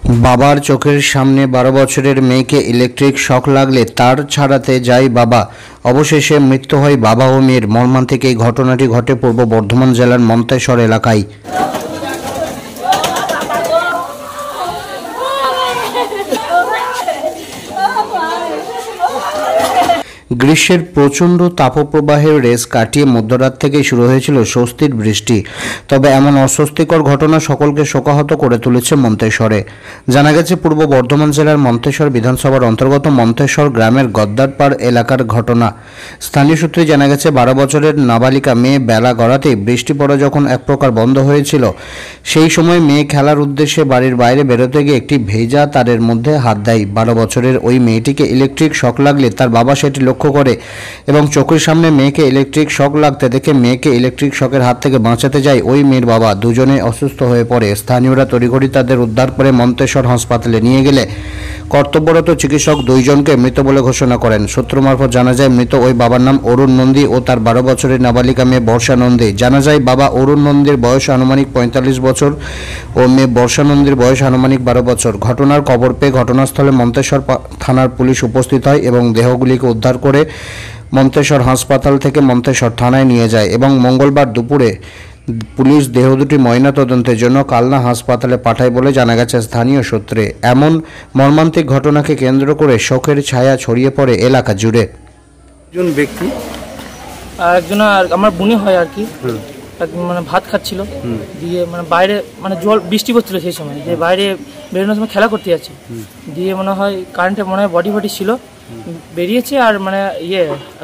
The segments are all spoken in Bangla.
বাবার চোখের সামনে ১২ বছরের মেয়েকে ইলেকট্রিক শক লাগলে তার ছাড়াতে যায় বাবা। অবশেষে মৃত্যু হয় বাবা ও মেয়ের। মর্মান্তিক এই ঘটনাটি ঘটে পূর্ব বর্ধমান জেলার মন্তেশ্বর এলাকায়। গ্রীষ্মের প্রচণ্ড তাপপ্রবাহের রেস কাটিয়ে মধ্যরাত থেকেই শুরু হয়েছিল স্বস্তির বৃষ্টি। তবে এমন অস্বস্তিকর ঘটনা সকলকে শোকাহত করে তুলেছে মন্তেশ্বরে। জানা গেছে পূর্ব বর্ধমান জেলার মন্তেশ্বর বিধানসভার অন্তর্গত মন্তেশ্বর গ্রামের গদ্দারপাড় এলাকার ঘটনা। স্থানীয় সূত্রে জানা গেছে ১২ বছরের নাবালিকা মেয়ে বেলা গড়াতেই বৃষ্টি পড়া যখন এক প্রকার বন্ধ হয়েছিল, সেই সময় মেয়ে খেলার উদ্দেশ্যে বাড়ির বাইরে বেরোতে গিয়ে একটি ভেজা তারের মধ্যে হাত দেয়। ১২ বছরের ওই মেয়েটিকে ইলেকট্রিক শক লাগলে তার বাবা সেটি লক্ষ্য করে এবং চোখের সামনে মেয়েকে ইলেকট্রিক শক লাগতে দেখে মেয়েকে ইলেকট্রিক শকের হাত থেকে বাঁচাতে যায় ওই মেয়ের বাবা। দুজনে অসুস্থ হয়ে পড়ে। স্থানীয়রা তড়িঘড়ি তাদের উদ্ধার করে মন্তেশ্বর হাসপাতালে নিয়ে গেলে কর্তব্যরত চিকিৎসক দুইজনকে মৃত বলে ঘোষণা করেন। সূত্র মারফত জানা যায় মৃত ওই বাবার নাম অরুণ নন্দী ও তার ১২ বছরের নাবালিকা মেয়ে বর্ষা নন্দী। জানা যায় বাবা অরুণ নন্দীর বয়স আনুমানিক ৪৫ বছর ও মেয়ে বর্ষা নন্দীর বয়স আনুমানিক ১২ বছর। ঘটনার খবর পেয়ে ঘটনাস্থলে মন্তেশ্বর থানার পুলিশ উপস্থিত হয় এবং দেহগুলিকে উদ্ধার করে মন্তেশ্বর হাসপাতাল থেকে মন্তেশ্বর থানায় নিয়ে যায় এবং মঙ্গলবার দুপুরে পুলিশ দেহ দুটি ময়নাতদন্তের জন্য কালনা হাসপাতালে পাঠায় বলে জানা গেছে স্থানীয় সূত্রে। এমন মর্মান্তিক ঘটনাকে কেন্দ্র করে শোকের ছায়া ছড়িয়ে পড়ে এলাকা জুড়ে। একজন ব্যক্তি একজন আমার বোনই হয় আর কি, মানে ভাত খাচ্ছিল, দিয়ে মানে বাইরে মানে জল বৃষ্টি পড়ছিল সেই সময়, যে বাইরে বেরোনোর সময় খেলা করতে যাচ্ছে, দিয়ে মনে হয় কারেন্টে মনে হয় বডি ছিল, বেরিয়েছে আর মানে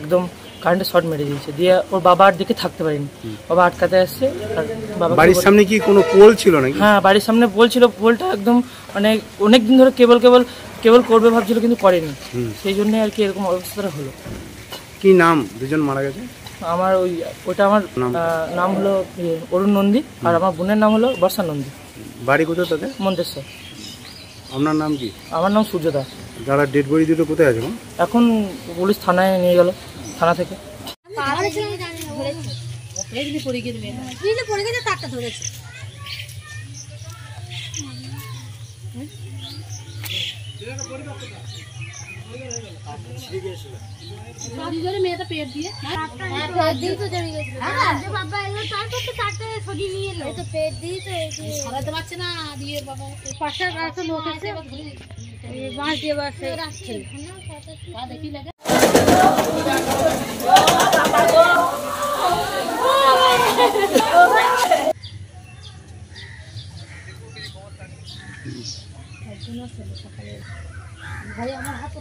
একদম কারেন্টে শর্ট মেরে দিয়েছে। দিয়ে ওর বাবা আর দিকে থাকতে পারেনি, বাবা আটকাতে আসছে। আর বাড়ির সামনে কি কোনো পোল ছিল নাকি? হ্যাঁ, বাড়ির সামনে পোল ছিল। পোলটা একদম মানে অনেক দিন ধরে কেবল করবে ভাবছিল কিন্তু করেনি, সেই জন্য আর কি এরকম অবস্থাটা হলো। কি নাম দুজন মারা গেছে? আমার ওইটা আমার নাম হলো অরুণ নন্দী আর আমার বোনের নাম হলো বর্ষা নন্দী। বাড়ি কোথায় তাদের? মন্তেশ্বর। আপনার নাম কি? আমার নাম সূর্য দাস। যারা ডেড বডি দুটো কোথায় আছে এখন পুলিশ থানায় নিয়ে গেল, থানা থেকে। মেয়েটা পেট দিয়ে পেট দিয়ে তো সরাতে পারছে না, দিয়ে বাবা পাশে একটা লোক আছে বাঁশ দিয়ে রাখছে দেখি লাগে। ভাই আমার হাত